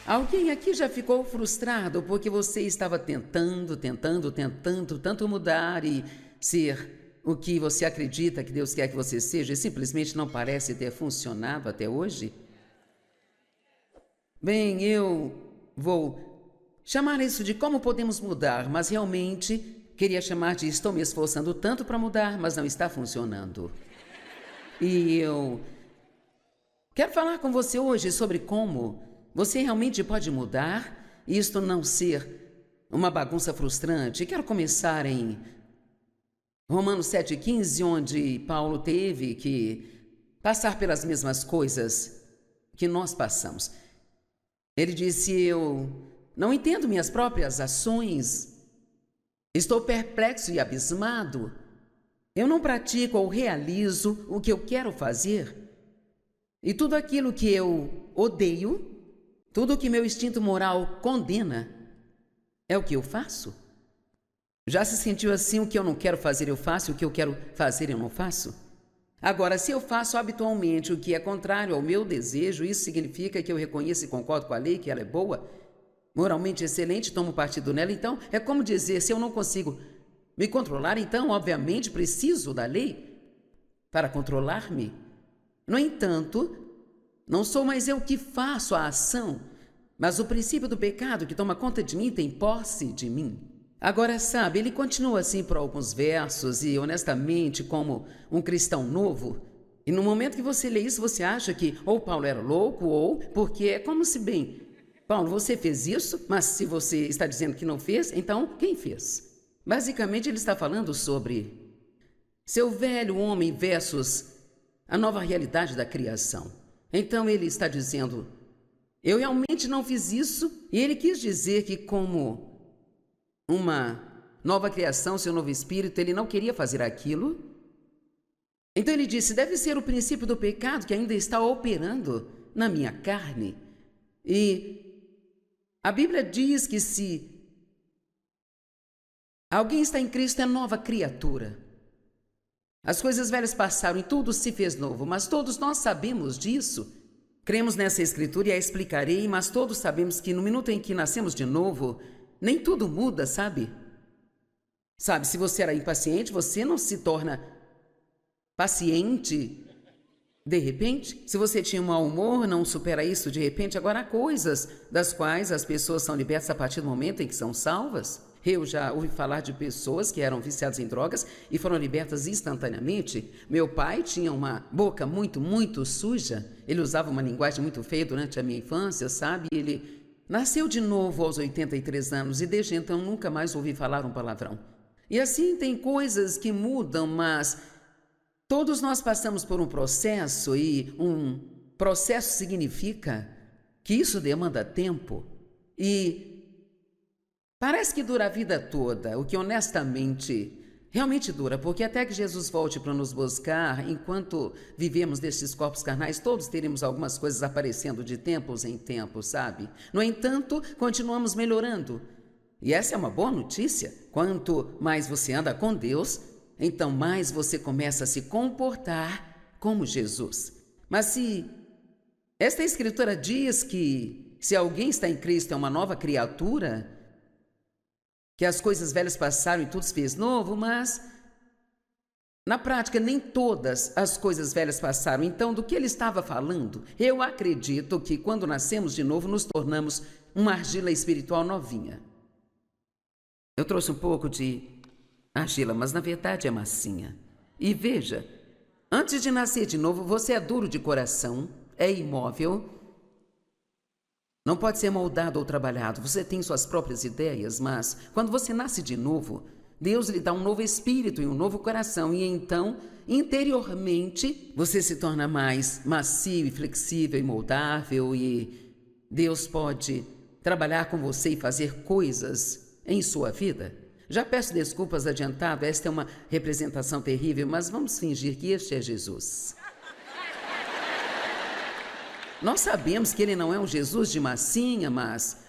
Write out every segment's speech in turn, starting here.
Alguém aqui já ficou frustrado porque você estava tentando tanto mudar e ser o que você acredita que Deus quer que você seja e simplesmente não parece ter funcionado até hoje? Bem, eu vou chamar isso de como podemos mudar, mas realmente queria chamar de estou me esforçando tanto para mudar, mas não está funcionando. E eu quero falar com você hoje sobre como você realmente pode mudar e isto não ser uma bagunça frustrante. Quero começar em Romanos 7,15, onde Paulo teve que passar pelas mesmas coisas que nós passamos. Ele disse: eu não entendo minhas próprias ações, estou perplexo e abismado, eu não pratico ou realizo o que eu quero fazer, e tudo aquilo que eu odeio, tudo que meu instinto moral condena, é o que eu faço. Já se sentiu assim? O que eu não quero fazer eu faço, o que eu quero fazer eu não faço? Agora, se eu faço habitualmente o que é contrário ao meu desejo, isso significa que eu reconheço e concordo com a lei, que ela é boa, moralmente excelente, tomo partido nela. Então, é como dizer, se eu não consigo me controlar, então, obviamente, preciso da lei para controlar-me. No entanto, não sou mais eu que faço a ação, mas o princípio do pecado que toma conta de mim tem posse de mim. Agora, sabe, ele continua assim por alguns versos e, honestamente, como um cristão novo, e no momento que você lê isso, você acha que ou Paulo era louco ou porque é como se, bem, Paulo, você fez isso, mas se você está dizendo que não fez, então quem fez? Basicamente, ele está falando sobre seu velho homem versus a nova realidade da criação. Então, ele está dizendo, eu realmente não fiz isso, e ele quis dizer que como uma nova criação, seu novo espírito, ele não queria fazer aquilo. Então ele disse, deve ser o princípio do pecado que ainda está operando na minha carne. E a Bíblia diz que se alguém está em Cristo é nova criatura. As coisas velhas passaram e tudo se fez novo, mas todos nós sabemos disso. Cremos nessa escritura e a explicarei, mas todos sabemos que no minuto em que nascemos de novo, nem tudo muda, sabe? Sabe, se você era impaciente, você não se torna paciente de repente. Se você tinha um mau humor, não supera isso de repente. Agora, há coisas das quais as pessoas são libertas a partir do momento em que são salvas. Eu já ouvi falar de pessoas que eram viciadas em drogas e foram libertas instantaneamente. Meu pai tinha uma boca muito suja. Ele usava uma linguagem muito feia durante a minha infância, sabe? Ele nasceu de novo aos 83 anos e desde então nunca mais ouvi falar um palavrão. E assim tem coisas que mudam, mas todos nós passamos por um processo e um processo significa que isso demanda tempo e parece que dura a vida toda, o que honestamente realmente dura, porque até que Jesus volte para nos buscar, enquanto vivemos destes corpos carnais, todos teremos algumas coisas aparecendo de tempos em tempos, sabe? No entanto, continuamos melhorando. E essa é uma boa notícia. Quanto mais você anda com Deus, então mais você começa a se comportar como Jesus. Mas se esta escritura diz que se alguém está em Cristo é uma nova criatura, que as coisas velhas passaram e tudo se fez novo, mas na prática nem todas as coisas velhas passaram. Então, do que ele estava falando? Eu acredito que quando nascemos de novo nos tornamos uma argila espiritual novinha. Eu trouxe um pouco de argila, mas na verdade é massinha. E veja, antes de nascer de novo, você é duro de coração, é imóvel, não pode ser moldado ou trabalhado. Você tem suas próprias ideias, mas quando você nasce de novo, Deus lhe dá um novo espírito e um novo coração. E então, interiormente, você se torna mais macio e flexível e moldável. E Deus pode trabalhar com você e fazer coisas em sua vida. Já peço desculpas adiantado, esta é uma representação terrível, mas vamos fingir que este é Jesus. Nós sabemos que ele não é um Jesus de massinha, mas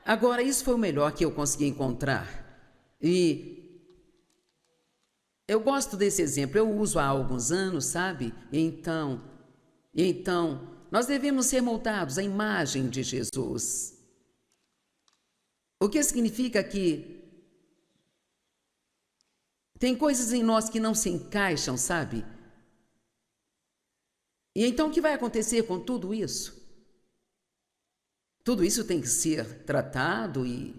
agora isso foi o melhor que eu consegui encontrar. E eu gosto desse exemplo, eu uso há alguns anos, sabe? Então, nós devemos ser moldados à imagem de Jesus. O que significa que tem coisas em nós que não se encaixam, sabe? E então o que vai acontecer com tudo isso? Tudo isso tem que ser tratado e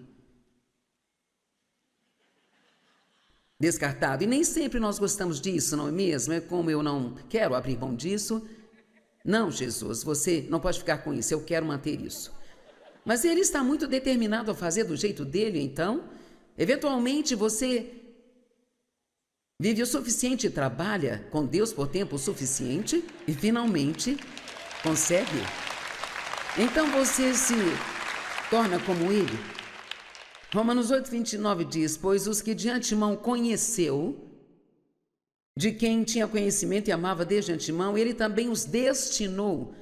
descartado. E nem sempre nós gostamos disso, não é mesmo? É como eu não quero abrir mão disso. Não, Jesus, você não pode ficar com isso, eu quero manter isso. Mas ele está muito determinado a fazer do jeito dele, então, eventualmente você vive o suficiente e trabalha com Deus por tempo suficiente e finalmente consegue. Então você se torna como ele. Romanos 8:29 diz: pois os que de antemão conheceu, de quem tinha conhecimento e amava desde antemão, ele também os destinou,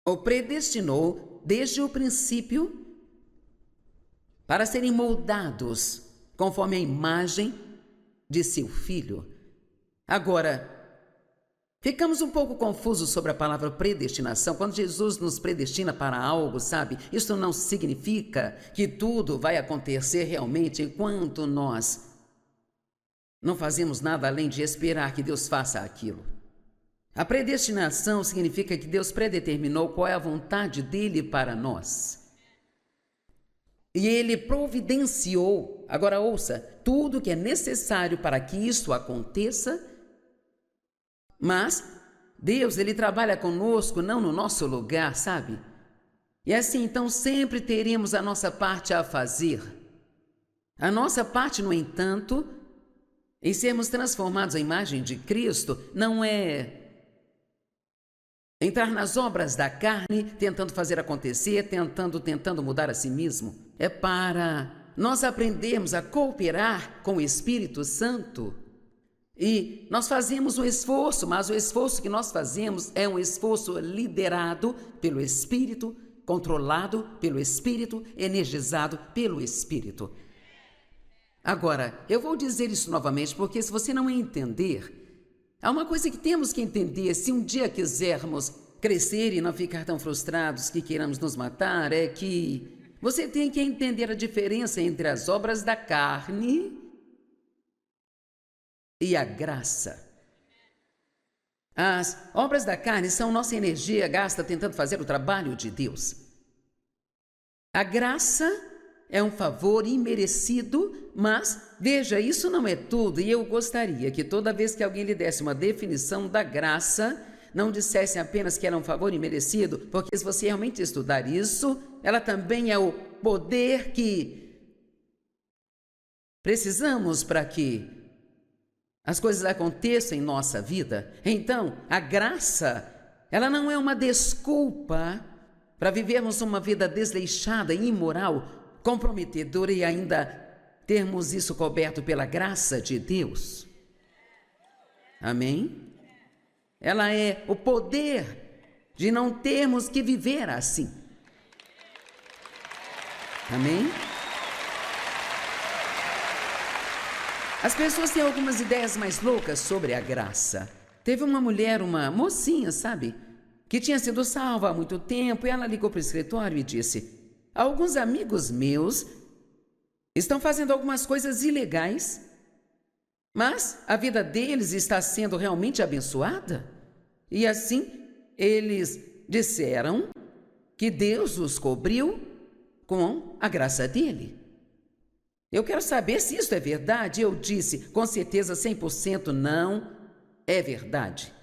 ou predestinou desde o princípio para serem moldados conforme a imagem de seu Filho. Agora, ficamos um pouco confusos sobre a palavra predestinação. Quando Jesus nos predestina para algo, sabe? Isso não significa que tudo vai acontecer realmente enquanto nós não fazemos nada além de esperar que Deus faça aquilo. A predestinação significa que Deus predeterminou qual é a vontade dele para nós. E ele providenciou, agora ouça, tudo que é necessário para que isso aconteça. Mas Deus, ele trabalha conosco, não no nosso lugar, sabe? E assim, então, sempre teremos a nossa parte a fazer. A nossa parte, no entanto, em sermos transformados à imagem de Cristo, não é entrar nas obras da carne, tentando fazer acontecer, tentando mudar a si mesmo. É para nós aprendermos a cooperar com o Espírito Santo. E nós fazemos um esforço, mas o esforço que nós fazemos é um esforço liderado pelo Espírito, controlado pelo Espírito, energizado pelo Espírito. Agora, eu vou dizer isso novamente, porque se você não entender, há uma coisa que temos que entender, se um dia quisermos crescer e não ficar tão frustrados que queiramos nos matar, é que você tem que entender a diferença entre as obras da carne e a graça. As obras da carne são nossa energia gasta tentando fazer o trabalho de Deus. A graça é um favor imerecido, mas veja, isso não é tudo, e eu gostaria que toda vez que alguém lhe desse uma definição da graça, não dissesse apenas que era um favor imerecido, porque se você realmente estudar isso, ela também é o poder que precisamos para que as coisas aconteçam em nossa vida. Então, a graça, ela não é uma desculpa para vivermos uma vida desleixada e imoral, comprometedora e ainda termos isso coberto pela graça de Deus. Amém? Ela é o poder de não termos que viver assim. Amém? As pessoas têm algumas ideias mais loucas sobre a graça. Teve uma mulher, uma mocinha, sabe, que tinha sido salva há muito tempo, e ela ligou para o escritório e disse: alguns amigos meus estão fazendo algumas coisas ilegais, mas a vida deles está sendo realmente abençoada. E assim, eles disseram que Deus os cobriu com a graça dele. Eu quero saber se isso é verdade. Eu disse, com certeza 100% não é verdade.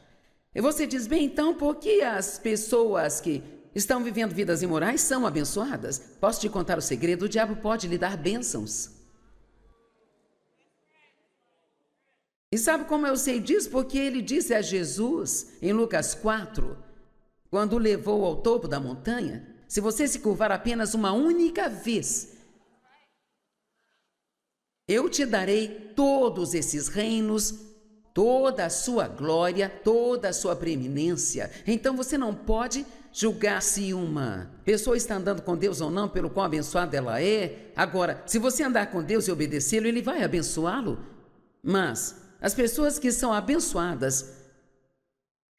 E você diz, bem, então, por que as pessoas que estão vivendo vidas imorais são abençoadas? Posso te contar o segredo? O diabo pode lhe dar bênçãos. E sabe como eu sei disso? Porque ele disse a Jesus, em Lucas 4, quando o levou ao topo da montanha, se você se curvar apenas uma única vez, eu te darei todos esses reinos, toda a sua glória, toda a sua preeminência. Então você não pode julgar se uma pessoa está andando com Deus ou não, pelo quão abençoada ela é. Agora, se você andar com Deus e obedecê-lo, ele vai abençoá-lo. Mas as pessoas que são abençoadas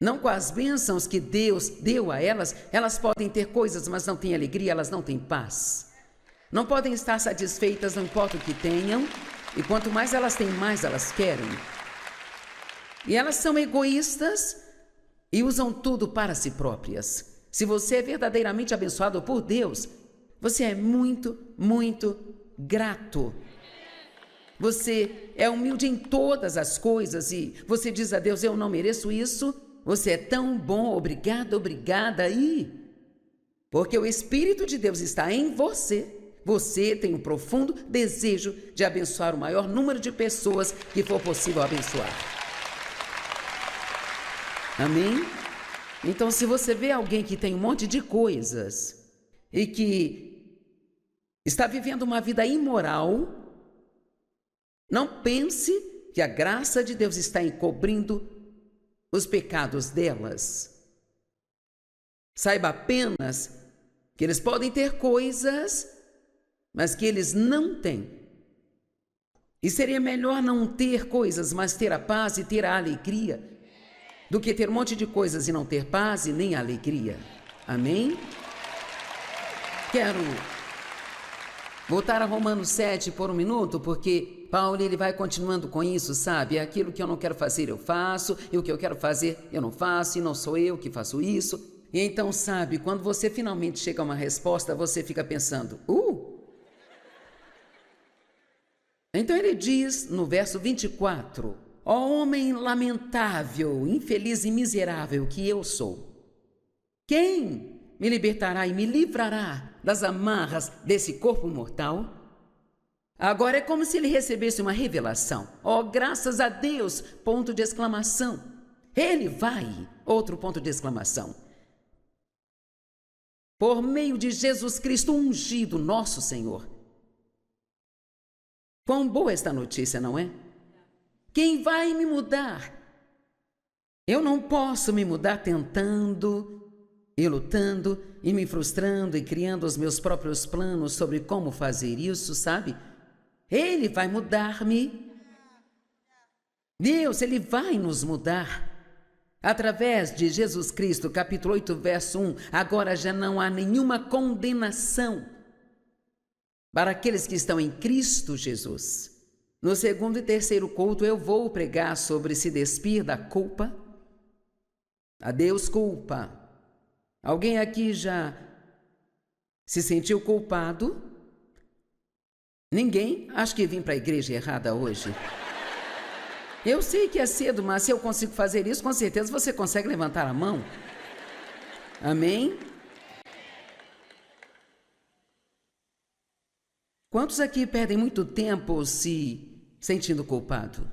Não com as bênçãos que Deus deu a elas, elas podem ter coisas, mas não têm alegria, elas não têm paz. Não podem estar satisfeitas, não importa o que tenham, e quanto mais elas têm, mais elas querem. E elas são egoístas e usam tudo para si próprias. Se você é verdadeiramente abençoado por Deus, você é muito, muito grato. Você é humilde em todas as coisas e você diz a Deus, eu não mereço isso. Você é tão bom, obrigado, obrigada. Porque o Espírito de Deus está em você. Você tem um profundo desejo de abençoar o maior número de pessoas que for possível abençoar. Amém? Então, se você vê alguém que tem um monte de coisas e que está vivendo uma vida imoral, não pense que a graça de Deus está encobrindo os pecados delas. Saiba apenas que eles podem ter coisas, mas que eles não têm. E seria melhor não ter coisas, mas ter a paz e ter a alegria, do que ter um monte de coisas e não ter paz e nem alegria. Amém? Quero voltar a Romanos 7 por um minuto, porque Paulo ele vai continuando com isso, sabe? Aquilo que eu não quero fazer eu faço, e o que eu quero fazer eu não faço, e não sou eu que faço isso. E então, sabe, quando você finalmente chega a uma resposta, você fica pensando, Então ele diz no verso 24, ó homem lamentável, infeliz e miserável que eu sou, quem me libertará e me livrará das amarras desse corpo mortal? Agora é como se ele recebesse uma revelação. Oh, graças a Deus! Ponto de exclamação. Ele vai! Outro ponto de exclamação. Por meio de Jesus Cristo ungido, nosso Senhor. Quão boa esta notícia, não é? Quem vai me mudar? Eu não posso me mudar tentando e lutando e me frustrando e criando os meus próprios planos sobre como fazer isso, sabe? Ele vai mudar-me. Deus, Ele vai nos mudar. Através de Jesus Cristo, capítulo 8, verso 1, agora já não há nenhuma condenação para aqueles que estão em Cristo Jesus. No segundo e terceiro culto eu vou pregar sobre se despir da culpa. Adeus culpa. Alguém aqui já se sentiu culpado? Ninguém? Acho que vim para a igreja errada hoje. Eu sei que é cedo, mas se eu consigo fazer isso, com certeza você consegue levantar a mão. Amém? Quantos aqui perdem muito tempo se sentindo culpado?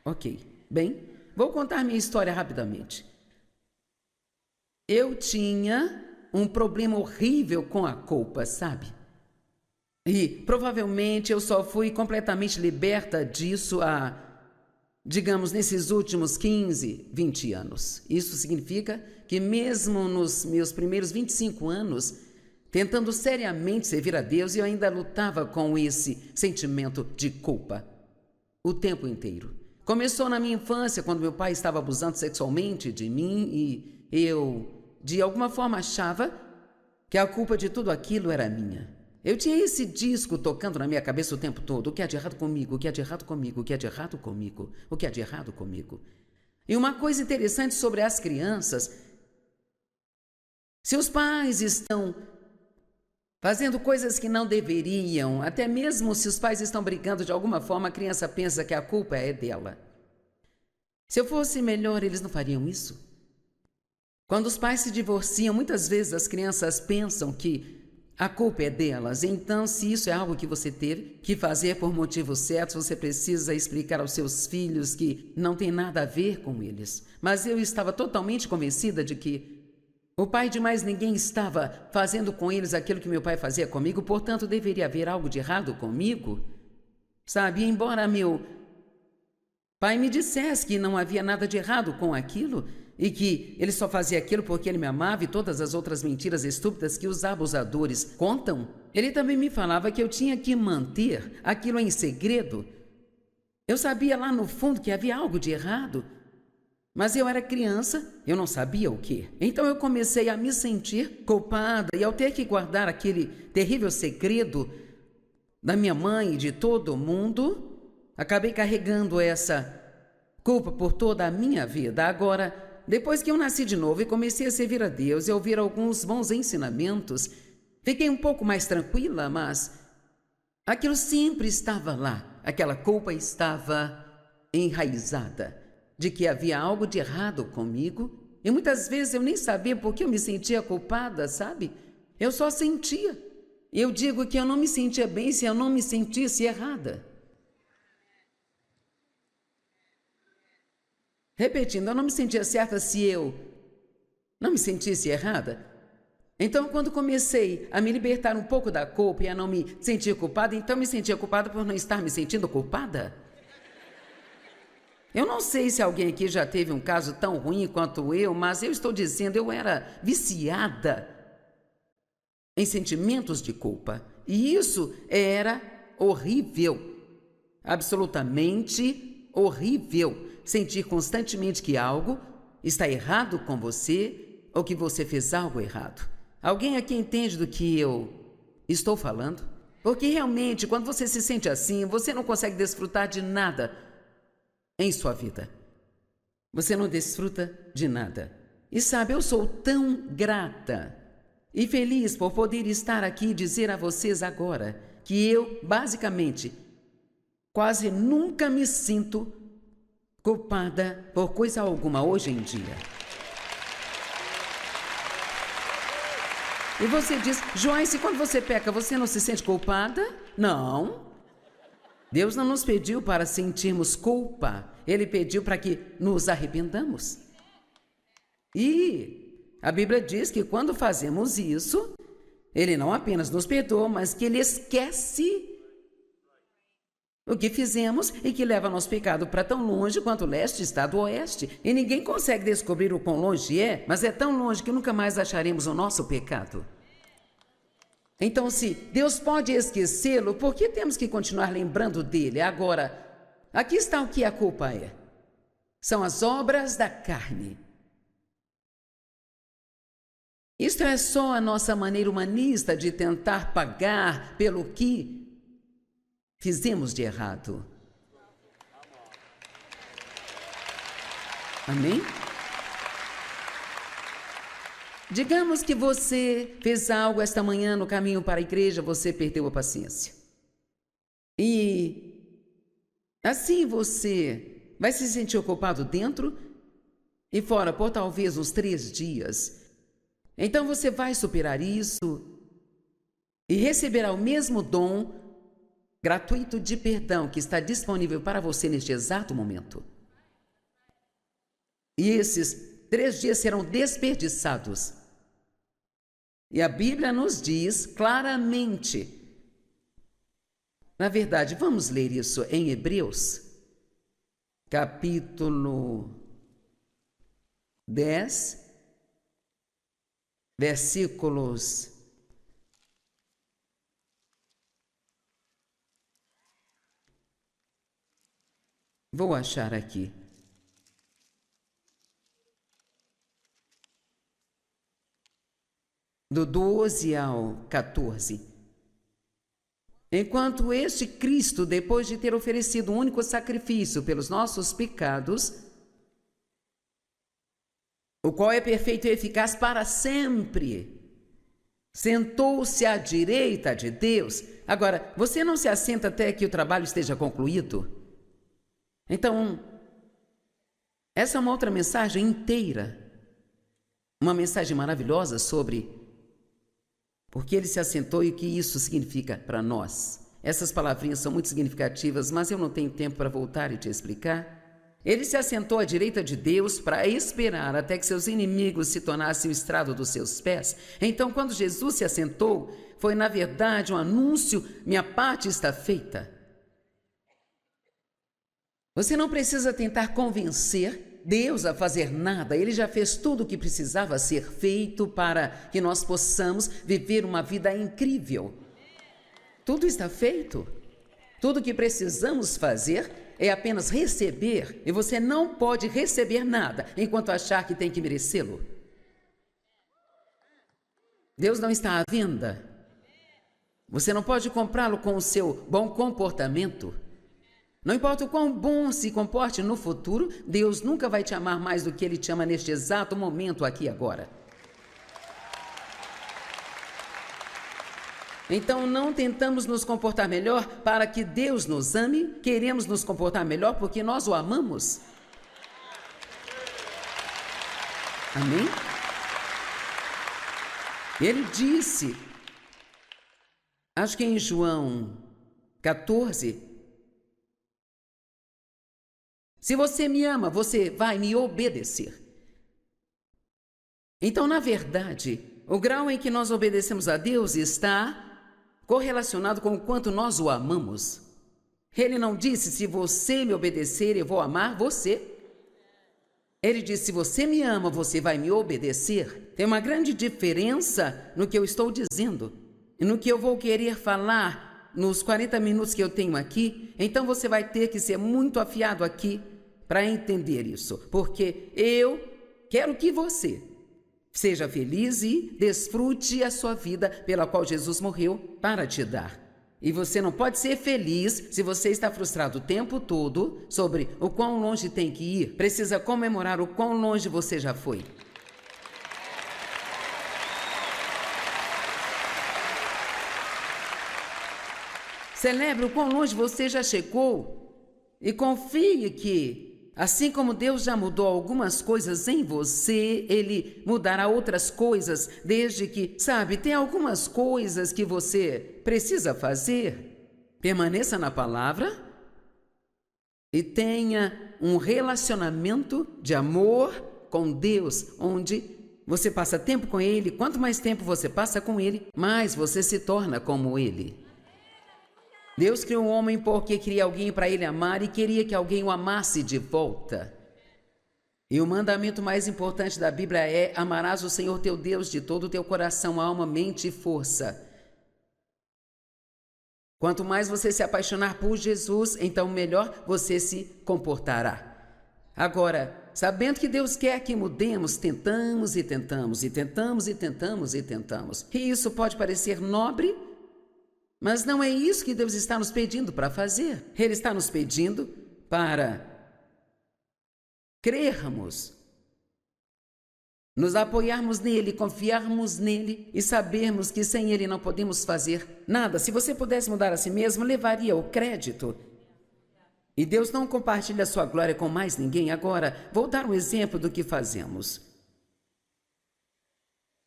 Ok. Bem, vou contar minha história rapidamente. Eu tinha um problema horrível com a culpa, sabe? E provavelmente eu só fui completamente liberta disso há, digamos, nesses últimos 15, 20 anos. Isso significa que mesmo nos meus primeiros 25 anos, tentando seriamente servir a Deus, eu ainda lutava com esse sentimento de culpa o tempo inteiro. Começou na minha infância, quando meu pai estava abusando sexualmente de mim e eu, de alguma forma, achava que a culpa de tudo aquilo era minha. Eu tinha esse disco tocando na minha cabeça o tempo todo. O que há de errado comigo? O que há de errado comigo? O que há de errado comigo? O que há de errado comigo? E uma coisa interessante sobre as crianças, se os pais estão fazendo coisas que não deveriam, até mesmo se os pais estão brigando de alguma forma, a criança pensa que a culpa é dela. Se eu fosse melhor, eles não fariam isso? Quando os pais se divorciam, muitas vezes as crianças pensam que a culpa é delas. Então, se isso é algo que você teve que fazer por motivos certos, você precisa explicar aos seus filhos que não tem nada a ver com eles. Mas eu estava totalmente convencida de que o pai de mais ninguém estava fazendo com eles aquilo que meu pai fazia comigo, portanto, deveria haver algo de errado comigo. Sabe, embora meu pai me dissesse que não havia nada de errado com aquilo, e que ele só fazia aquilo porque ele me amava e todas as outras mentiras estúpidas que os abusadores contam, ele também me falava que eu tinha que manter aquilo em segredo. Eu sabia lá no fundo que havia algo de errado. Mas eu era criança, eu não sabia o que. Então eu comecei a me sentir culpada e ao ter que guardar aquele terrível segredo da minha mãe e de todo mundo, acabei carregando essa culpa por toda a minha vida. Agora, depois que eu nasci de novo e comecei a servir a Deus e a ouvir alguns bons ensinamentos, fiquei um pouco mais tranquila, mas aquilo sempre estava lá. Aquela culpa estava enraizada de que havia algo de errado comigo. E muitas vezes eu nem sabia por que eu me sentia culpada, sabe? Eu só sentia. Eu digo que eu não me sentia bem se eu não me sentisse errada. Repetindo, eu não me sentia certa se eu não me sentisse errada. Então, quando comecei a me libertar um pouco da culpa e a não me sentir culpada, então me sentia culpada por não estar me sentindo culpada. Eu não sei se alguém aqui já teve um caso tão ruim quanto eu, mas eu estou dizendo, eu era viciada em sentimentos de culpa. E isso era horrível, absolutamente horrível. Sentir constantemente que algo está errado com você ou que você fez algo errado. Alguém aqui entende do que eu estou falando? Porque realmente, quando você se sente assim, você não consegue desfrutar de nada em sua vida. Você não desfruta de nada. E sabe, eu sou tão grata e feliz por poder estar aqui e dizer a vocês agora que eu, basicamente, quase nunca me sinto culpada por coisa alguma hoje em dia. E você diz, Joyce, quando você peca, você não se sente culpada? Não. Deus não nos pediu para sentirmos culpa. Ele pediu para que nos arrependamos. E a Bíblia diz que quando fazemos isso, Ele não apenas nos perdoa, mas que Ele esquece o que fizemos e que leva nosso pecado para tão longe quanto o leste está do oeste. E ninguém consegue descobrir o quão longe é, mas é tão longe que nunca mais acharemos o nosso pecado. Então, se Deus pode esquecê-lo, por que temos que continuar lembrando dele? Agora, aqui está o que a culpa é. São as obras da carne. Isto é só a nossa maneira humanista de tentar pagar pelo que fizemos de errado. Amém? Digamos que você fez algo esta manhã no caminho para a igreja, você perdeu a paciência. E assim você vai se sentir culpado dentro e fora por talvez uns 3 dias. Então você vai superar isso e receberá o mesmo dom gratuito de perdão que está disponível para você neste exato momento. E esses 3 dias serão desperdiçados. E a Bíblia nos diz claramente. Na verdade, vamos ler isso em Hebreus, capítulo 10, versículos 'Vou achar aqui. Do 12 ao 14. Enquanto este Cristo, depois de ter oferecido um único sacrifício pelos nossos pecados, o qual é perfeito e eficaz para sempre, sentou-se à direita de Deus. Agora, você não se assenta até que o trabalho esteja concluído? Então, essa é uma outra mensagem inteira. Uma mensagem maravilhosa sobre porque ele se assentou e o que isso significa para nós. Essas palavrinhas são muito significativas, mas eu não tenho tempo para voltar e te explicar. Ele se assentou à direita de Deus para esperar até que seus inimigos se tornassem o estrado dos seus pés. Então, quando Jesus se assentou, foi na verdade um anúncio: minha parte está feita. Você não precisa tentar convencer Deus a fazer nada. Ele já fez tudo o que precisava ser feito para que nós possamos viver uma vida incrível. Tudo está feito. Tudo o que precisamos fazer é apenas receber, e você não pode receber nada enquanto achar que tem que merecê-lo. Deus não está à venda. Você não pode comprá-lo com o seu bom comportamento. Não importa o quão bom se comporte no futuro, Deus nunca vai te amar mais do que Ele te ama neste exato momento aqui e agora. Então não tentamos nos comportar melhor para que Deus nos ame, queremos nos comportar melhor porque nós o amamos. Amém? Ele disse, acho que em João 14, se você me ama, você vai me obedecer. Então, na verdade, o grau em que nós obedecemos a Deus está correlacionado com o quanto nós o amamos. Ele não disse, se você me obedecer, eu vou amar você. Ele disse, se você me ama, você vai me obedecer. Tem uma grande diferença no que eu estou dizendo e no que eu vou querer falar nos 40 minutos que eu tenho aqui. Então você vai ter que ser muito afiado aqui para entender isso, porque eu quero que você seja feliz e desfrute a sua vida pela qual Jesus morreu para te dar. E você não pode ser feliz se você está frustrado o tempo todo sobre o quão longe tem que ir. Precisa comemorar o quão longe você já foi. Celebre o quão longe você já chegou e confie que, assim como Deus já mudou algumas coisas em você, Ele mudará outras coisas, desde que, sabe, tem algumas coisas que você precisa fazer. Permaneça na palavra e tenha um relacionamento de amor com Deus, onde você passa tempo com Ele. Quanto mais tempo você passa com Ele, mais você se torna como Ele. Deus criou um homem porque queria alguém para Ele amar e queria que alguém o amasse de volta. E o mandamento mais importante da Bíblia é: amarás o Senhor teu Deus de todo o teu coração, alma, mente e força. Quanto mais você se apaixonar por Jesus, então melhor você se comportará. Agora, sabendo que Deus quer que mudemos, tentamos e tentamos e tentamos e tentamos e tentamos. E isso pode parecer nobre, mas não é isso que Deus está nos pedindo para fazer. Ele está nos pedindo para crermos, nos apoiarmos nele, confiarmos nele e sabermos que sem ele não podemos fazer nada. Se você pudesse mudar a si mesmo, levaria o crédito. E Deus não compartilha a sua glória com mais ninguém. Agora, vou dar um exemplo do que fazemos.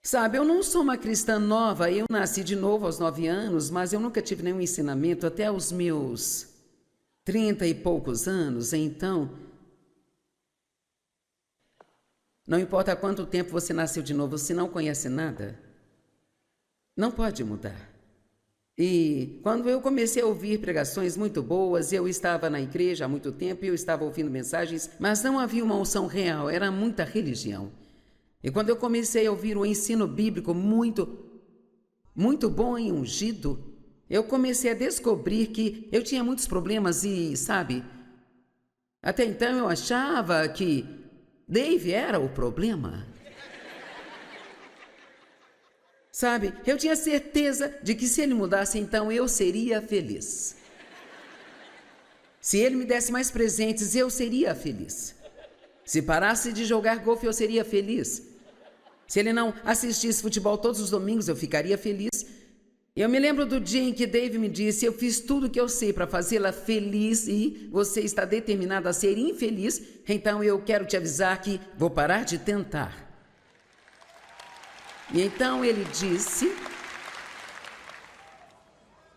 Sabe, eu não sou uma cristã nova, eu nasci de novo aos 9 anos, mas eu nunca tive nenhum ensinamento até os meus 30 e poucos anos, então não importa quanto tempo você nasceu de novo, se não conhece nada, não pode mudar. E quando eu comecei a ouvir pregações muito boas, eu estava na igreja há muito tempo e eu estava ouvindo mensagens, mas não havia uma unção real, era muita religião. E quando eu comecei a ouvir o ensino bíblico muito bom e ungido, eu comecei a descobrir que eu tinha muitos problemas e, sabe, até então eu achava que Dave era o problema. Sabe, eu tinha certeza de que se ele mudasse, então eu seria feliz. Se ele me desse mais presentes, eu seria feliz. Se parasse de jogar golfe, eu seria feliz. Se ele não assistisse futebol todos os domingos, eu ficaria feliz. Eu me lembro do dia em que Dave me disse: eu fiz tudo o que eu sei para fazê-la feliz e você está determinado a ser infeliz, então eu quero te avisar que vou parar de tentar. E então ele disse: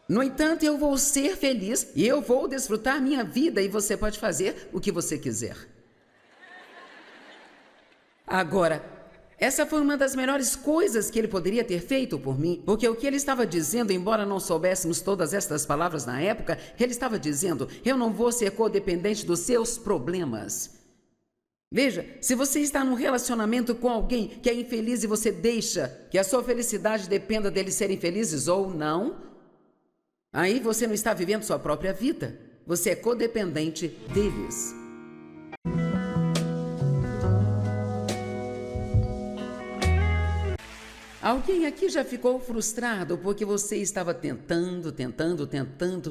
no entanto, eu vou ser feliz e eu vou desfrutar minha vida e você pode fazer o que você quiser. Agora, essa foi uma das melhores coisas que ele poderia ter feito por mim, porque o que ele estava dizendo, embora não soubéssemos todas estas palavras na época, ele estava dizendo: eu não vou ser codependente dos seus problemas. Veja, se você está num relacionamento com alguém que é infeliz e você deixa que a sua felicidade dependa deles serem felizes ou não, aí você não está vivendo sua própria vida. você é codependente deles. Alguém aqui já ficou frustrado porque você estava tentando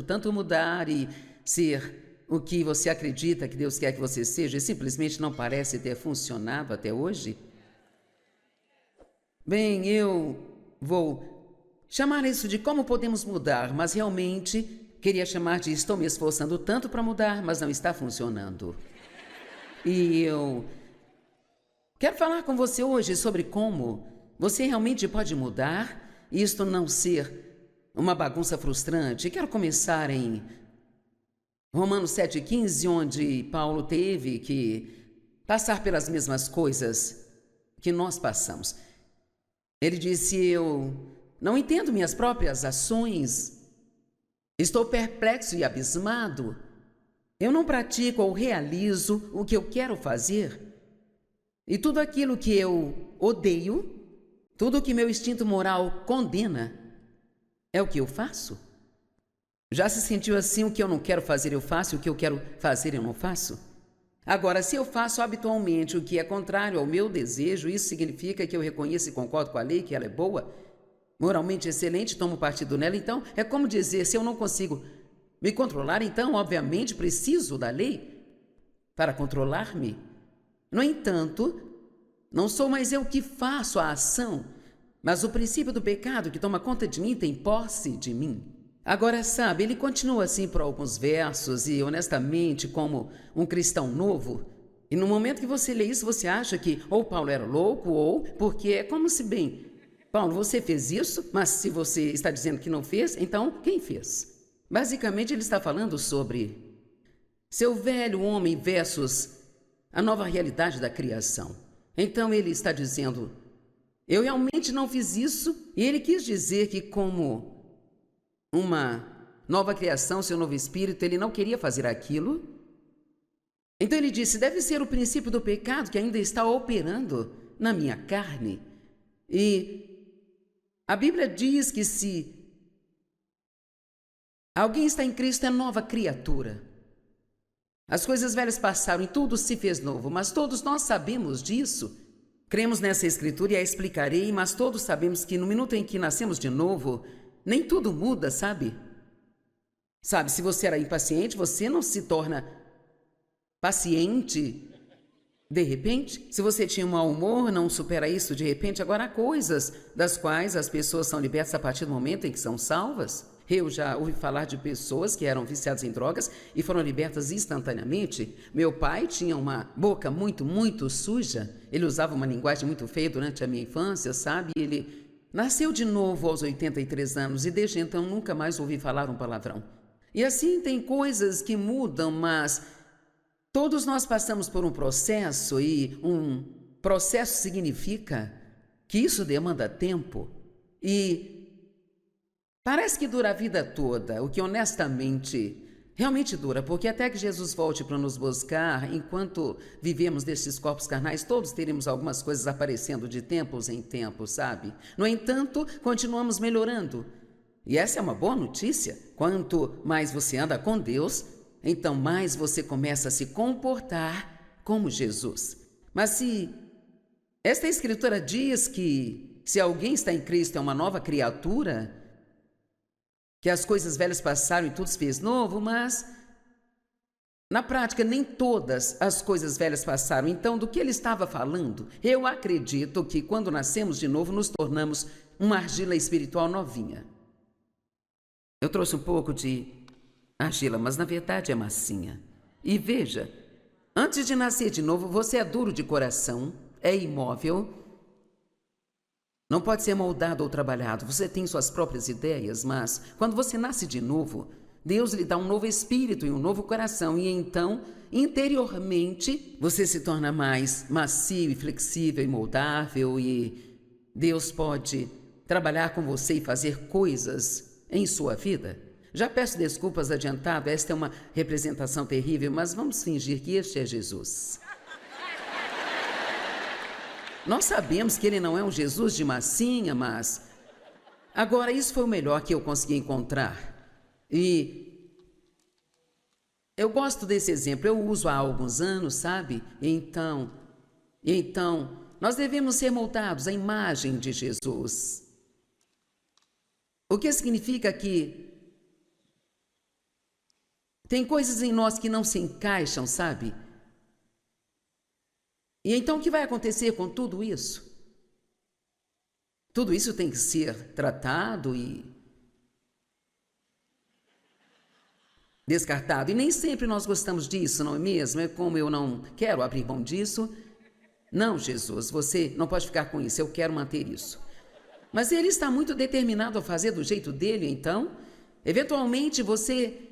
tanto mudar e ser o que você acredita que Deus quer que você seja e simplesmente não parece ter funcionado até hoje? Bem, eu vou chamar isso de como podemos mudar, mas realmente queria chamar de estou me esforçando tanto para mudar, mas não está funcionando. E eu quero falar com você hoje sobre como você realmente pode mudar e isto não ser uma bagunça frustrante. Quero começar em Romanos 7,15, onde Paulo teve que passar pelas mesmas coisas que nós passamos. Ele disse: eu não entendo minhas próprias ações, estou perplexo e abismado, eu não pratico ou realizo o que eu quero fazer, e tudo aquilo que eu odeio, tudo o que meu instinto moral condena, é o que eu faço. Já se sentiu assim? O que eu não quero fazer eu faço, o que eu quero fazer eu não faço? Agora, se eu faço habitualmente o que é contrário ao meu desejo, isso significa que eu reconheço e concordo com a lei, que ela é boa, moralmente excelente, tomo partido nela. Então, é como dizer, se eu não consigo me controlar, então, obviamente, preciso da lei para controlar-me. No entanto, não sou mais eu que faço a ação, mas o princípio do pecado que toma conta de mim tem posse de mim. Agora, sabe, ele continua assim por alguns versos e, honestamente, como um cristão novo, e no momento que você lê isso, você acha que ou Paulo era louco ou porque é como se, bem, Paulo, você fez isso, mas se você está dizendo que não fez, então quem fez? Basicamente, ele está falando sobre seu velho homem versus a nova realidade da criação. Então ele está dizendo, eu realmente não fiz isso, e ele quis dizer que como uma nova criação, seu novo espírito, ele não queria fazer aquilo. Então ele disse, deve ser o princípio do pecado que ainda está operando na minha carne. E a Bíblia diz que se alguém está em Cristo é nova criatura. As coisas velhas passaram e tudo se fez novo, mas todos nós sabemos disso. Cremos nessa escritura e a explicarei, mas todos sabemos que no minuto em que nascemos de novo, nem tudo muda, sabe? Sabe, se você era impaciente, você não se torna paciente de repente. Se você tinha um mau humor, não supera isso de repente. Agora há coisas das quais as pessoas são libertas a partir do momento em que são salvas. Eu já ouvi falar de pessoas que eram viciadas em drogas e foram libertas instantaneamente. Meu pai tinha uma boca muito suja. Ele usava uma linguagem muito feia durante a minha infância, sabe? Ele nasceu de novo aos 83 anos e desde então nunca mais ouvi falar um palavrão. E assim tem coisas que mudam, mas todos nós passamos por um processo e um processo significa que isso demanda tempo e parece que dura a vida toda, o que honestamente realmente dura, porque até que Jesus volte para nos buscar, enquanto vivemos destes corpos carnais, todos teremos algumas coisas aparecendo de tempos em tempos, sabe? No entanto, continuamos melhorando. E essa é uma boa notícia. Quanto mais você anda com Deus, então mais você começa a se comportar como Jesus. Mas se esta escritura diz que se alguém está em Cristo é uma nova criatura, que as coisas velhas passaram e tudo se fez novo, mas na prática nem todas as coisas velhas passaram. Então, do que ele estava falando? Eu acredito que quando nascemos de novo nos tornamos uma argila espiritual novinha. Eu trouxe um pouco de argila, mas na verdade é massinha. E veja, antes de nascer de novo, você é duro de coração, é imóvel, não pode ser moldado ou trabalhado. Você tem suas próprias ideias, mas quando você nasce de novo, Deus lhe dá um novo espírito e um novo coração. E então, interiormente, você se torna mais macio e flexível e moldável. E Deus pode trabalhar com você e fazer coisas em sua vida. Já peço desculpas adiantado, esta é uma representação terrível, mas vamos fingir que este é Jesus. Nós sabemos que ele não é um Jesus de massinha, mas agora isso foi o melhor que eu consegui encontrar. E eu gosto desse exemplo, eu uso há alguns anos, sabe? Então, nós devemos ser moldados à imagem de Jesus. O que significa que tem coisas em nós que não se encaixam, sabe? E então o que vai acontecer com tudo isso? Tudo isso tem que ser tratado e descartado. E nem sempre nós gostamos disso, não é mesmo? É como eu não quero abrir mão disso. Não, Jesus, você não pode ficar com isso, eu quero manter isso. Mas ele está muito determinado a fazer do jeito dele, então, eventualmente você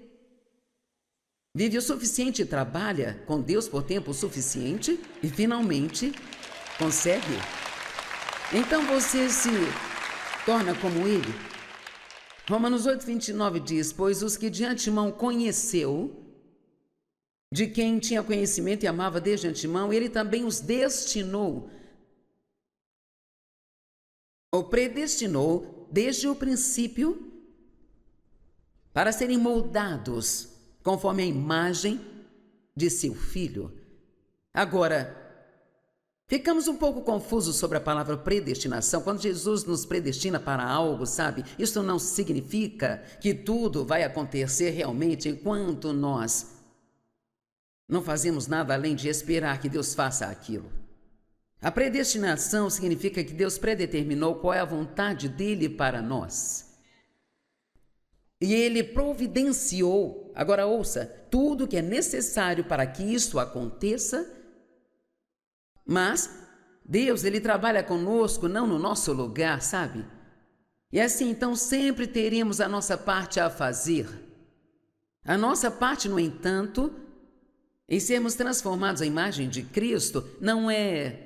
vive o suficiente e trabalha com Deus por tempo suficiente e finalmente consegue. Então você se torna como ele. Romanos 8:29 diz: pois os que de antemão conheceu, de quem tinha conhecimento e amava desde antemão, ele também os destinou, ou predestinou desde o princípio para serem moldados conforme a imagem de seu Filho. Agora, ficamos um pouco confusos sobre a palavra predestinação. Quando Jesus nos predestina para algo, sabe? Isso não significa que tudo vai acontecer realmente enquanto nós não fazemos nada além de esperar que Deus faça aquilo. A predestinação significa que Deus predeterminou qual é a vontade dele para nós. E ele providenciou, agora ouça, tudo que é necessário para que isso aconteça. Mas Deus, ele trabalha conosco, não no nosso lugar, sabe? E assim, então, sempre teremos a nossa parte a fazer. A nossa parte, no entanto, em sermos transformados à imagem de Cristo, não é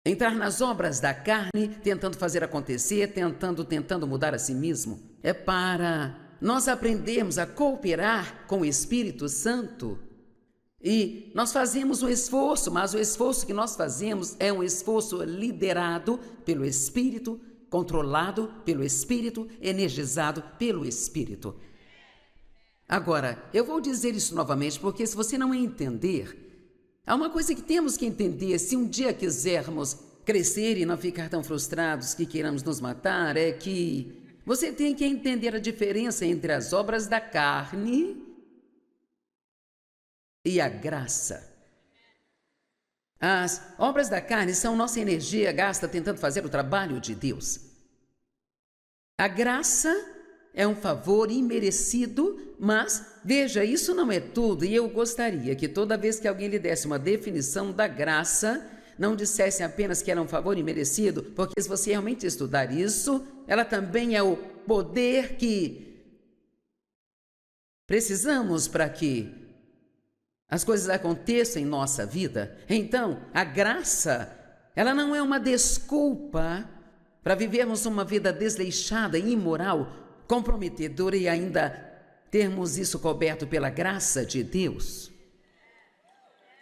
entrar nas obras da carne, tentando fazer acontecer, tentando mudar a si mesmo. É para nós aprendermos a cooperar com o Espírito Santo. E nós fazemos um esforço, mas o esforço que nós fazemos é um esforço liderado pelo Espírito, controlado pelo Espírito, energizado pelo Espírito. Agora, eu vou dizer isso novamente, porque se você não entender, há uma coisa que temos que entender, se um dia quisermos crescer e não ficar tão frustrados que queiramos nos matar, é que você tem que entender a diferença entre as obras da carne e a graça. As obras da carne são nossa energia gasta tentando fazer o trabalho de Deus. A graça é um favor imerecido, mas, veja, isso não é tudo, e eu gostaria que toda vez que alguém lhe desse uma definição da graça, não dissesse apenas que era um favor imerecido, porque se você realmente estudar isso, ela também é o poder que precisamos para que as coisas aconteçam em nossa vida. Então, a graça, ela não é uma desculpa para vivermos uma vida desleixada e imoral, comprometedora e ainda termos isso coberto pela graça de Deus.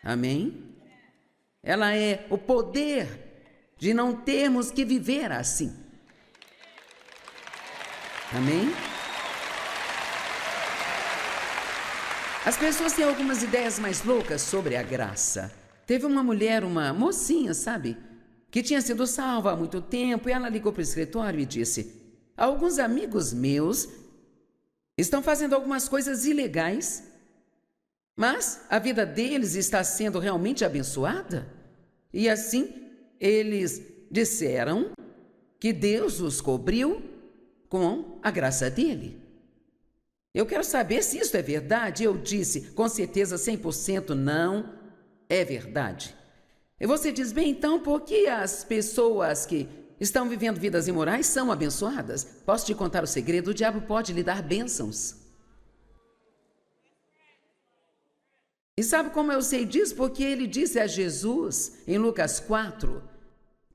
Amém? Ela é o poder de não termos que viver assim. Amém? As pessoas têm algumas ideias mais loucas sobre a graça. Teve uma mulher, uma mocinha, sabe, que tinha sido salva há muito tempo, e ela ligou para o escritório e disse: alguns amigos meus estão fazendo algumas coisas ilegais, mas a vida deles está sendo realmente abençoada. E assim, eles disseram que Deus os cobriu com a graça dele. Eu quero saber se isso é verdade. Eu disse, com certeza 100% não é verdade. E você diz, bem, então, por que as pessoas que estão vivendo vidas imorais são abençoadas? Posso te contar o segredo? O diabo pode lhe dar bênçãos. E sabe como eu sei disso? Porque ele disse a Jesus, em Lucas 4,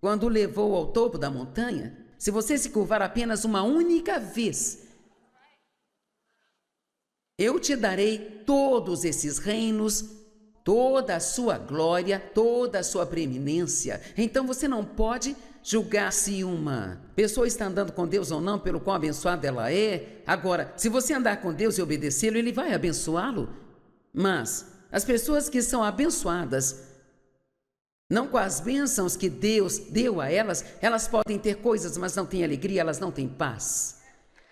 quando o levou ao topo da montanha, se você se curvar apenas uma única vez, eu te darei todos esses reinos, toda a sua glória, toda a sua preeminência. Então você não pode julgar se uma pessoa está andando com Deus ou não, pelo qual abençoada ela é. Agora, se você andar com Deus e obedecê-lo, Ele vai abençoá-lo. Mas as pessoas que são abençoadas, não com as bênçãos que Deus deu a elas, elas podem ter coisas, mas não têm alegria, elas não têm paz.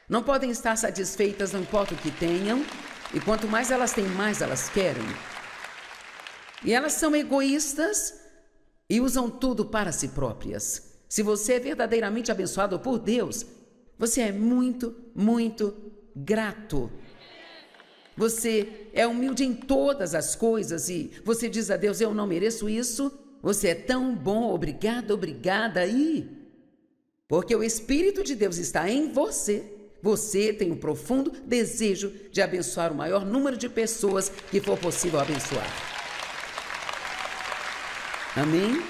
Não podem estar satisfeitas, não importa o que tenham, e quanto mais elas têm, mais elas querem. E elas são egoístas e usam tudo para si próprias. Se você é verdadeiramente abençoado por Deus, você é muito, muito grato. Você é humilde em todas as coisas e você diz a Deus, eu não mereço isso. Você é tão bom, obrigado, obrigada. E porque o Espírito de Deus está em você, você tem um profundo desejo de abençoar o maior número de pessoas que for possível abençoar. Amém?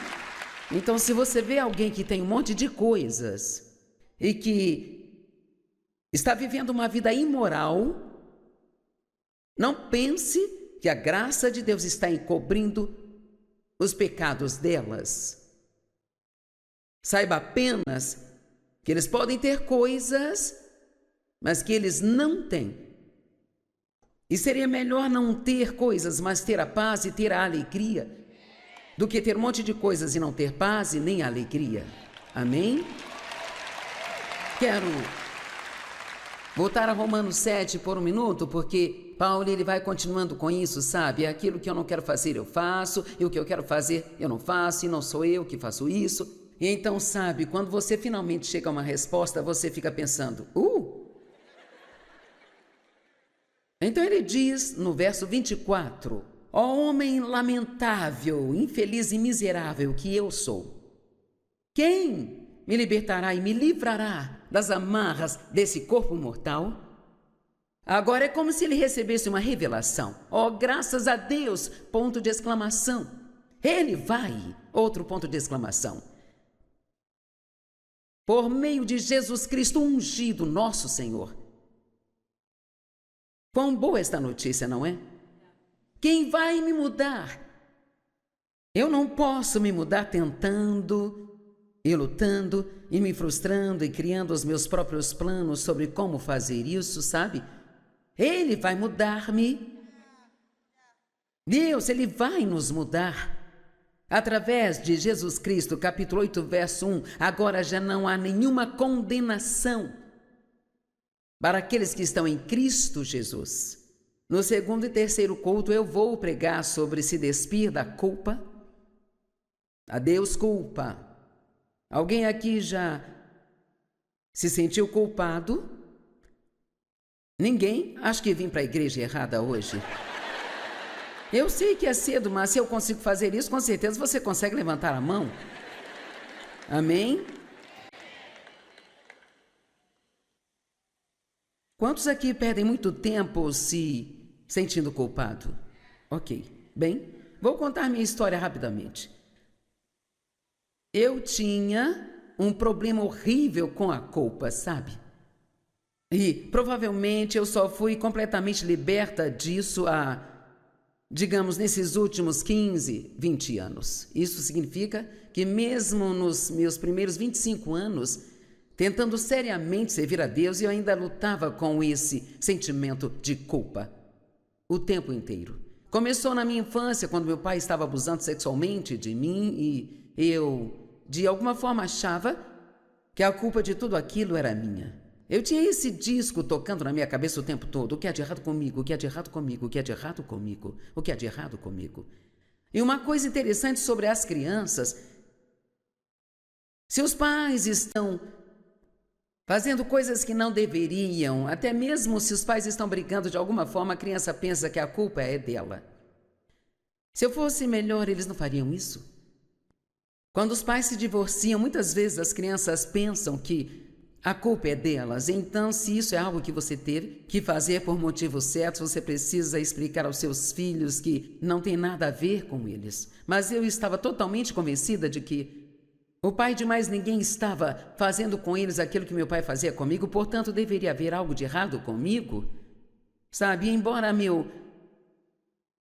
Então, se você vê alguém que tem um monte de coisas e que está vivendo uma vida imoral, não pense que a graça de Deus está encobrindo os pecados delas. Saiba apenas que eles podem ter coisas, mas que eles não têm. E seria melhor não ter coisas, mas ter a paz e ter a alegria, do que ter um monte de coisas e não ter paz e nem alegria. Amém? Quero voltar a Romanos 7 por um minuto, porque Paulo ele vai continuando com isso, sabe? Aquilo que eu não quero fazer eu faço, e o que eu quero fazer eu não faço, e não sou eu que faço isso. E então, sabe, quando você finalmente chega a uma resposta, você fica pensando, Então ele diz no verso 24, ó homem lamentável, infeliz e miserável que eu sou, quem me libertará e me livrará das amarras desse corpo mortal? Agora é como se ele recebesse uma revelação. Oh, graças a Deus! Ponto de exclamação. Ele vai! Outro ponto de exclamação. Por meio de Jesus Cristo ungido, nosso Senhor. Quão boa esta notícia, não é? Quem vai me mudar? Eu não posso me mudar tentando e lutando e me frustrando e criando os meus próprios planos sobre como fazer isso, sabe? Ele vai mudar-me. Deus, Ele vai nos mudar. Através de Jesus Cristo, capítulo 8, verso 1, agora já não há nenhuma condenação para aqueles que estão em Cristo Jesus. No segundo e terceiro culto eu vou pregar sobre se despir da culpa. Adeus culpa. Alguém aqui já se sentiu culpado? Ninguém? Acho que vim para a igreja errada hoje. Eu sei que é cedo, mas se eu consigo fazer isso, com certeza você consegue levantar a mão. Amém? Quantos aqui perdem muito tempo se sentindo culpado? Ok. Bem, vou contar minha história rapidamente. Eu tinha um problema horrível com a culpa, sabe? E provavelmente eu só fui completamente liberta disso há, digamos, nesses últimos 15, 20 anos. Isso significa que mesmo nos meus primeiros 25 anos, tentando seriamente servir a Deus, eu ainda lutava com esse sentimento de culpa o tempo inteiro. Começou na minha infância, quando meu pai estava abusando sexualmente de mim e eu, de alguma forma, achava que a culpa de tudo aquilo era minha. Eu tinha esse disco tocando na minha cabeça o tempo todo. O que há de errado comigo? O que há de errado comigo? O que há de errado comigo? O que há de errado comigo? E uma coisa interessante sobre as crianças, se os pais estão fazendo coisas que não deveriam, até mesmo se os pais estão brigando de alguma forma, a criança pensa que a culpa é dela. Se eu fosse melhor, eles não fariam isso? Quando os pais se divorciam, muitas vezes as crianças pensam que a culpa é delas. Então, se isso é algo que você teve que fazer por motivos certos, você precisa explicar aos seus filhos que não tem nada a ver com eles. Mas eu estava totalmente convencida de que o pai de mais ninguém estava fazendo com eles aquilo que meu pai fazia comigo, portanto, deveria haver algo de errado comigo. Sabe, embora meu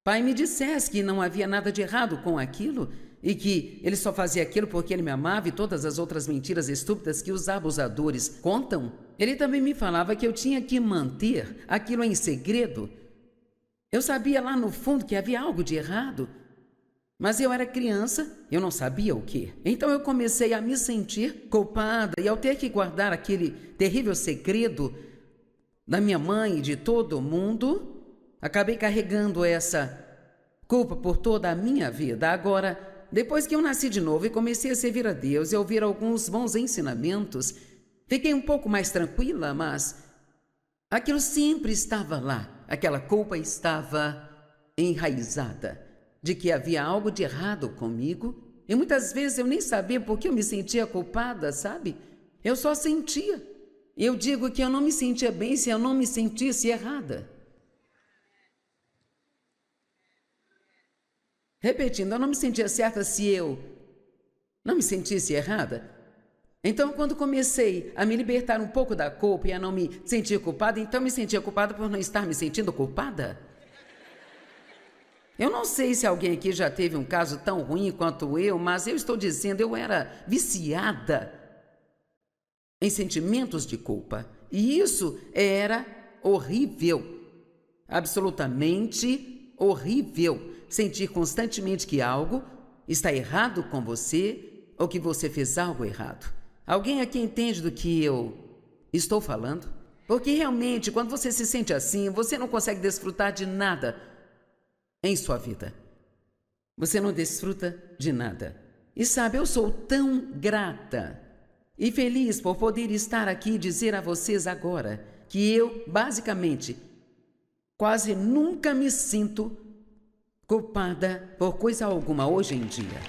pai me dissesse que não havia nada de errado com aquilo, e que ele só fazia aquilo porque ele me amava e todas as outras mentiras estúpidas que os abusadores contam, ele também me falava que eu tinha que manter aquilo em segredo. Eu sabia lá no fundo que havia algo de errado, mas eu era criança, eu não sabia o quê. Então eu comecei a me sentir culpada e ao ter que guardar aquele terrível segredo da minha mãe e de todo mundo, acabei carregando essa culpa por toda a minha vida. Agora, depois que eu nasci de novo e comecei a servir a Deus e ouvir alguns bons ensinamentos, fiquei um pouco mais tranquila, mas aquilo sempre estava lá. Aquela culpa estava enraizada de que havia algo de errado comigo e muitas vezes eu nem sabia por que eu me sentia culpada, sabe? Eu só sentia. Eu digo que eu não me sentia bem se eu não me sentisse errada. Repetindo, eu não me sentia certa se eu não me sentisse errada. Então, quando comecei a me libertar um pouco da culpa e a não me sentir culpada, então me sentia culpada por não estar me sentindo culpada. Eu não sei se alguém aqui já teve um caso tão ruim quanto eu, mas eu estou dizendo, eu era viciada em sentimentos de culpa. E isso era horrível, absolutamente horrível. Sentir constantemente que algo está errado com você ou que você fez algo errado. Alguém aqui entende do que eu estou falando? Porque realmente, quando você se sente assim, você não consegue desfrutar de nada em sua vida. Você não desfruta de nada. E sabe, eu sou tão grata e feliz por poder estar aqui e dizer a vocês agora que eu, basicamente, quase nunca me sinto culpada por coisa alguma hoje em dia.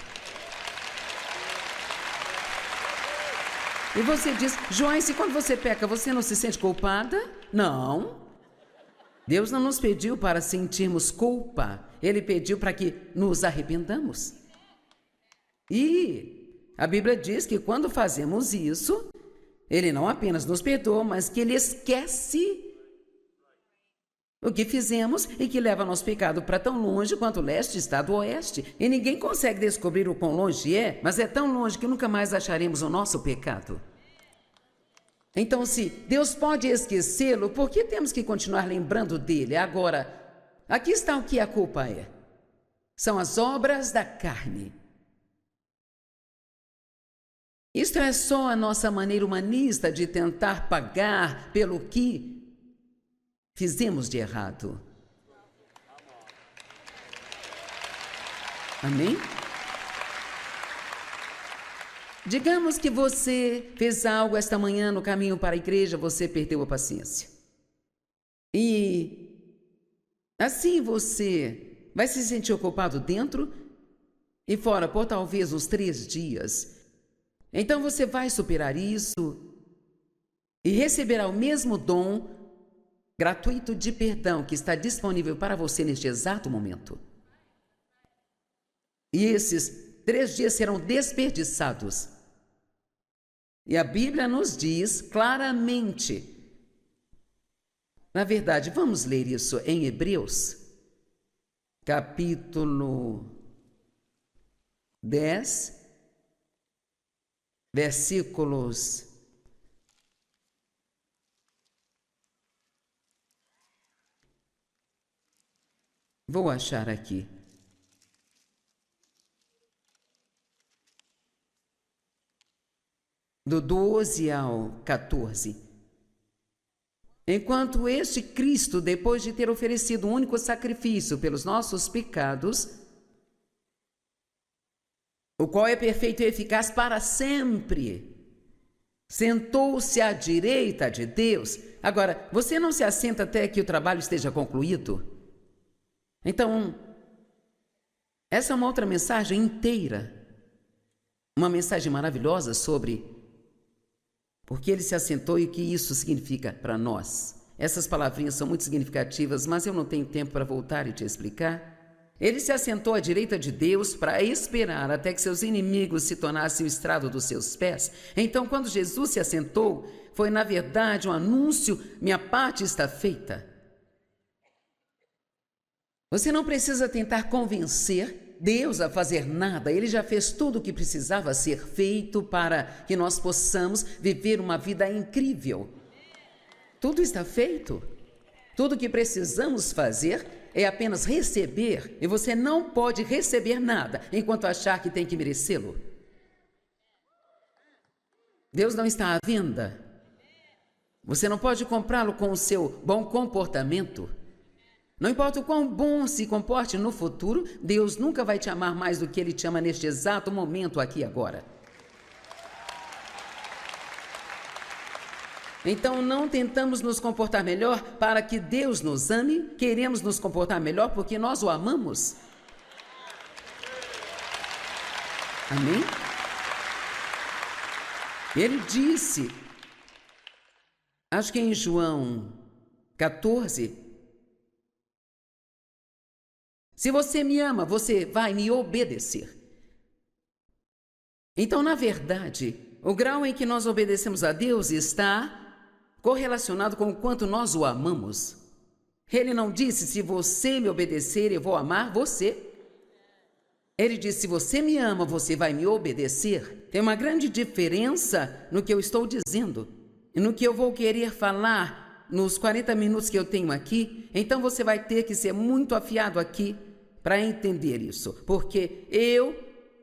E você diz, Joyce, quando você peca, você não se sente culpada? Não. Deus não nos pediu para sentirmos culpa. Ele pediu para que nos arrependamos. E a Bíblia diz que quando fazemos isso, Ele não apenas nos perdoa, mas que Ele esquece o que fizemos e que leva nosso pecado para tão longe quanto o leste está do oeste. E ninguém consegue descobrir o quão longe é, mas é tão longe que nunca mais acharemos o nosso pecado. Então, se Deus pode esquecê-lo, por que temos que continuar lembrando dele? Agora, aqui está o que a culpa é. São as obras da carne. Isto é só a nossa maneira humanista de tentar pagar pelo que fizemos de errado. Amém? Digamos que você fez algo esta manhã no caminho para a igreja, você perdeu a paciência. E assim você vai se sentir culpado dentro e fora por talvez uns 3 dias. Então você vai superar isso e receberá o mesmo dom gratuito de perdão que está disponível para você neste exato momento. E esses 3 dias serão desperdiçados. E a Bíblia nos diz claramente. Na verdade, vamos ler isso em Hebreus, capítulo 10, versículos vou achar aqui. Do 12 ao 14. Enquanto este Cristo, depois de ter oferecido um único sacrifício pelos nossos pecados, o qual é perfeito e eficaz para sempre, sentou-se à direita de Deus. Agora, você não se assenta até que o trabalho esteja concluído? Então, essa é uma outra mensagem inteira. Uma mensagem maravilhosa sobre porque ele se assentou e o que isso significa para nós. Essas palavrinhas são muito significativas, mas eu não tenho tempo para voltar e te explicar. Ele se assentou à direita de Deus para esperar até que seus inimigos se tornassem o estrado dos seus pés. Então, quando Jesus se assentou, foi na verdade um anúncio: minha parte está feita. Você não precisa tentar convencer Deus a fazer nada, Ele já fez tudo o que precisava ser feito para que nós possamos viver uma vida incrível. Tudo está feito. Tudo o que precisamos fazer é apenas receber, e você não pode receber nada enquanto achar que tem que merecê-lo. Deus não está à venda. Você não pode comprá-lo com o seu bom comportamento. Não importa o quão bom se comporte no futuro, Deus nunca vai te amar mais do que Ele te ama neste exato momento aqui agora. Então não tentamos nos comportar melhor para que Deus nos ame, queremos nos comportar melhor porque nós o amamos. Amém? Ele disse, acho que em João 14, se você me ama, você vai me obedecer. Então, na verdade, o grau em que nós obedecemos a Deus está correlacionado com o quanto nós o amamos. Ele não disse, se você me obedecer, eu vou amar você. Ele disse, se você me ama, você vai me obedecer. Tem uma grande diferença no que eu estou dizendo e no que eu vou querer falar nos 40 minutos que eu tenho aqui. Então você vai ter que ser muito afiado aqui para entender isso, porque eu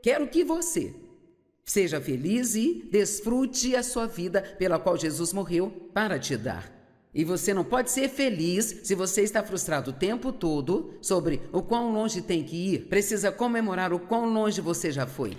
quero que você seja feliz e desfrute a sua vida pela qual Jesus morreu para te dar. E você não pode ser feliz se você está frustrado o tempo todo sobre o quão longe tem que ir. Precisa comemorar o quão longe você já foi.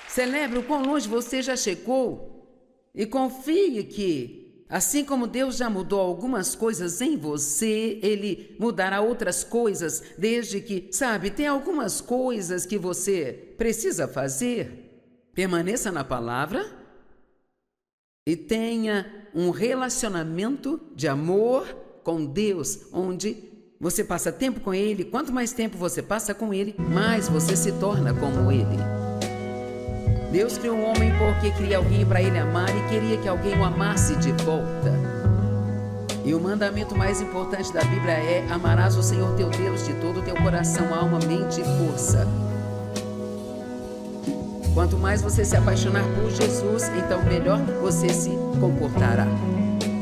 Celebre o quão longe você já chegou e confie que, assim como Deus já mudou algumas coisas em você, Ele mudará outras coisas, desde que, sabe, tem algumas coisas que você precisa fazer. Permaneça na palavra e tenha um relacionamento de amor com Deus, onde você passa tempo com Ele. Quanto mais tempo você passa com Ele, mais você se torna como Ele. Deus criou um homem porque queria alguém para Ele amar e queria que alguém o amasse de volta. E o mandamento mais importante da Bíblia é: amarás o Senhor teu Deus de todo o teu coração, alma, mente e força. Quanto mais você se apaixonar por Jesus, então melhor você se comportará.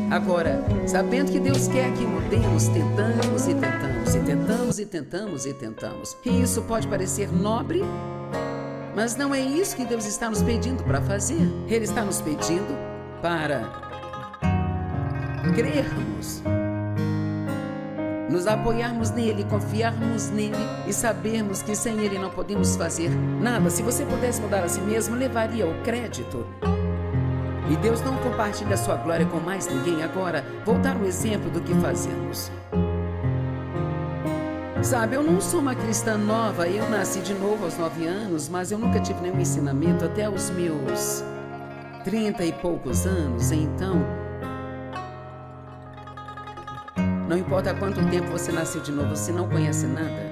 Agora, sabendo que Deus quer que mudemos, tentamos e tentamos, e tentamos e tentamos e tentamos. E isso pode parecer nobre, mas não é isso que Deus está nos pedindo para fazer. Ele está nos pedindo para crermos, nos apoiarmos nele, confiarmos nele e sabermos que sem ele não podemos fazer nada. Se você pudesse mudar a si mesmo, levaria o crédito. E Deus não compartilha a sua glória com mais ninguém. Agora, vou dar um exemplo do que fazemos. Sabe, eu não sou uma cristã nova, eu nasci de novo aos 9 anos, mas eu nunca tive nenhum ensinamento até os meus 30 e poucos anos. Então, não importa quanto tempo você nasceu de novo, se não conhece nada,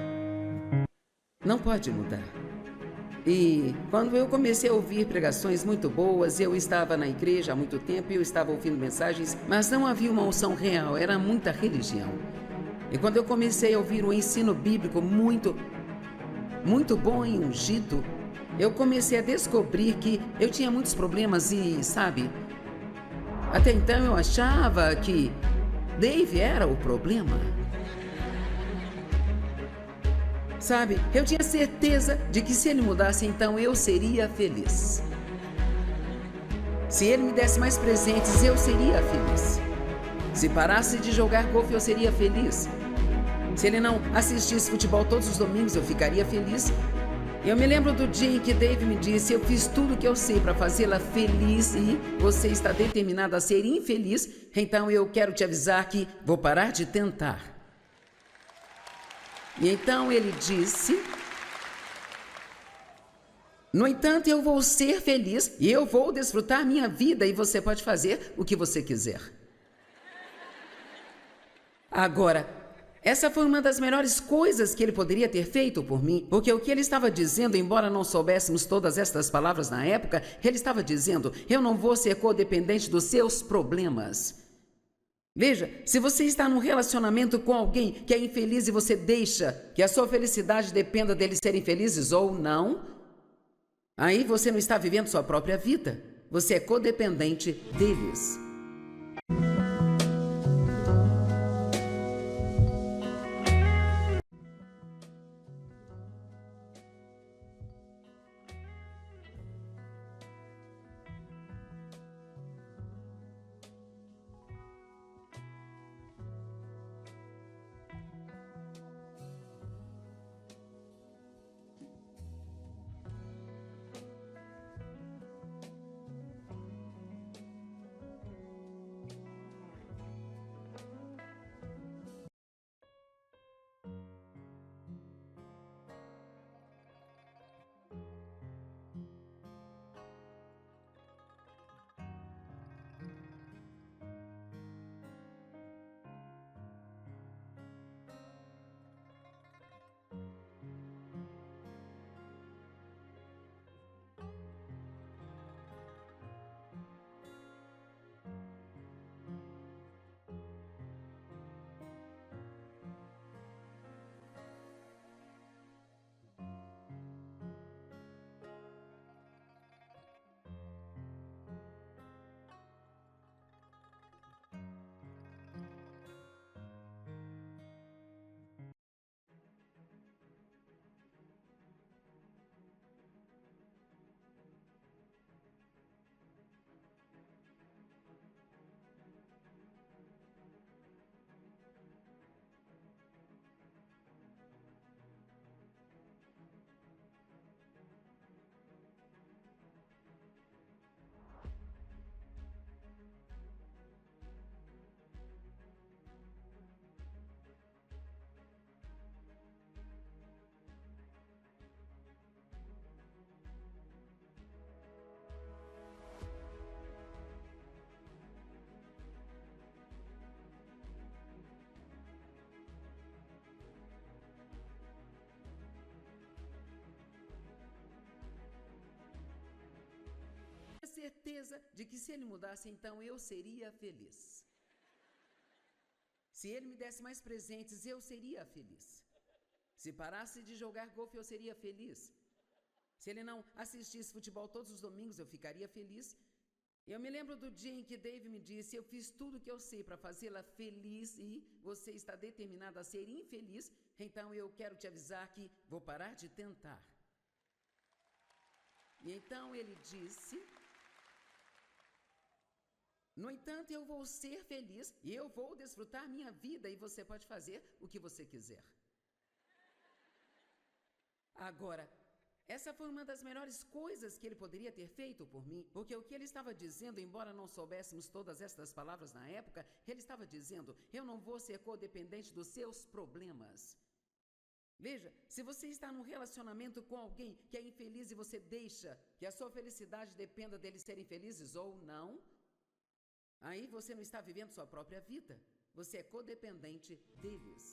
não pode mudar. E quando eu comecei a ouvir pregações muito boas, eu estava na igreja há muito tempo e eu estava ouvindo mensagens, mas não havia uma unção real, era muita religião. E quando eu comecei a ouvir um ensino bíblico muito bom e ungido, eu comecei a descobrir que eu tinha muitos problemas e, sabe, até então eu achava que Dave era o problema. Sabe, eu tinha certeza de que se ele mudasse, então eu seria feliz. Se ele me desse mais presentes, eu seria feliz. Se parasse de jogar golfe, eu seria feliz. Se ele não assistisse futebol todos os domingos, eu ficaria feliz. Eu me lembro do dia em que Dave me disse: eu fiz tudo o que eu sei para fazê-la feliz e você está determinado a ser infeliz, então eu quero te avisar que vou parar de tentar. E então ele disse: no entanto, eu vou ser feliz e eu vou desfrutar minha vida e você pode fazer o que você quiser. Agora, essa foi uma das melhores coisas que ele poderia ter feito por mim, porque o que ele estava dizendo, embora não soubéssemos todas estas palavras na época, ele estava dizendo: eu não vou ser codependente dos seus problemas. Veja, se você está num relacionamento com alguém que é infeliz e você deixa que a sua felicidade dependa deles serem felizes ou não, aí você não está vivendo sua própria vida. Você é codependente deles. Certeza de que se ele mudasse, então eu seria feliz. Se ele me desse mais presentes, eu seria feliz. Se parasse de jogar golfe, eu seria feliz. Se ele não assistisse futebol todos os domingos, eu ficaria feliz. Eu me lembro do dia em que Dave me disse: eu fiz tudo o que eu sei para fazê-la feliz e você está determinado a ser infeliz, então eu quero te avisar que vou parar de tentar. E então ele disse: no entanto, eu vou ser feliz e eu vou desfrutar minha vida e você pode fazer o que você quiser. Agora, essa foi uma das melhores coisas que ele poderia ter feito por mim, porque o que ele estava dizendo, embora não soubéssemos todas estas palavras na época, ele estava dizendo: eu não vou ser codependente dos seus problemas. Veja, se você está num relacionamento com alguém que é infeliz e você deixa que a sua felicidade dependa deles serem felizes ou não, aí você não está vivendo sua própria vida. Você é codependente deles.